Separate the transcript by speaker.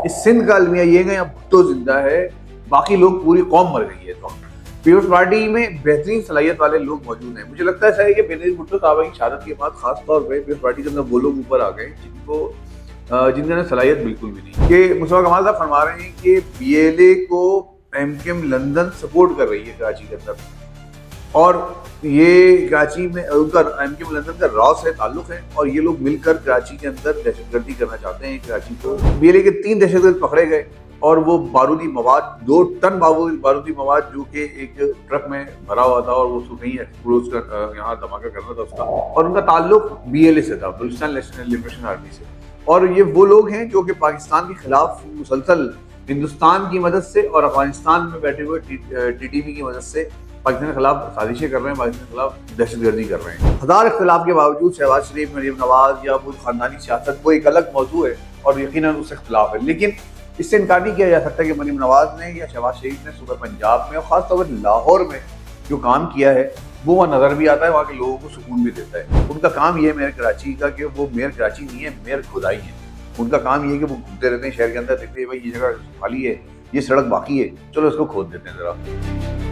Speaker 1: इस सिंध का अलमिया ये है, भुट्टो जिंदा है, बाकी लोग पूरी कौम मर गई है। तो पीपल्स पार्टी में बेहतरीन सलाहियत वाले लोग मौजूद हैं। मुझे लगता है कि बेनजीर भुट्टो साहब की शहादत के बाद खास तौर पर पीपल्स पार्टी के अंदर वो लोग ऊपर आ गए जिनके अंदर सलाहियत बिल्कुल भी नहीं। कि मुस्तफा कमाल साहब फरमा रहे हैं कि बीएलए को एमकेएम लंदन सपोर्ट कर रही है कराची के अंदर, और ये कराची में उनका एमकेएम लंदन का रॉ से ताल्लुक है, और ये लोग मिलकर कराची के अंदर दहशतगर्दी करना चाहते हैं। कराची को बीएलए के 3 दहशतगर्द पकड़े गए, और वो बारूदी मवाद 2 टन बारूदी मवाद जो कि एक ट्रक में भरा हुआ था और वो उसको कहीं एक्सप्लोज कर यहाँ धमाका करना था उसका, और उनका ताल्लुक बीएलए से था, बलूचिस्तान नेशनल लिबरेशन आर्मी से। और ये वो लोग हैं जो कि पाकिस्तान के खिलाफ मुसलसल हिंदुस्तान की मदद से और अफगानिस्तान में बैठे हुए टीटीपी की मदद से पाकिस्तान के खिलाफ साजिशें कर रहे हैं, पाकिस्तान के खिलाफ दहशतगर्दी कर रहे हैं। हजार इख्तिलाफ के बावजूद शहबाज शरीफ, मरीम नवाज या वो खानदानी सियासत वो एक अलग मौजू है और यकीनन उससे इख्तिलाफ है, लेकिन इससे इनकार नहीं किया जा सकता कि मरीम नवाज ने या शहबाज शरीफ ने सुबह पंजाब में और खासतौर पर लाहौर में जो काम किया है वो वहाँ नजर भी आता है, वहाँ के लोगों को सुकून भी देता है। उनका काम ये है मेयर कराची का कि वो मेयर कराची नहीं है, मेयर खुदाई है। उनका काम ये है कि वो घूमते रहते हैं शहर के अंदर, देखते हैं भाई ये जगह खाली है, ये सड़क बाकी है, चलो इसको खोद देते हैं जरा।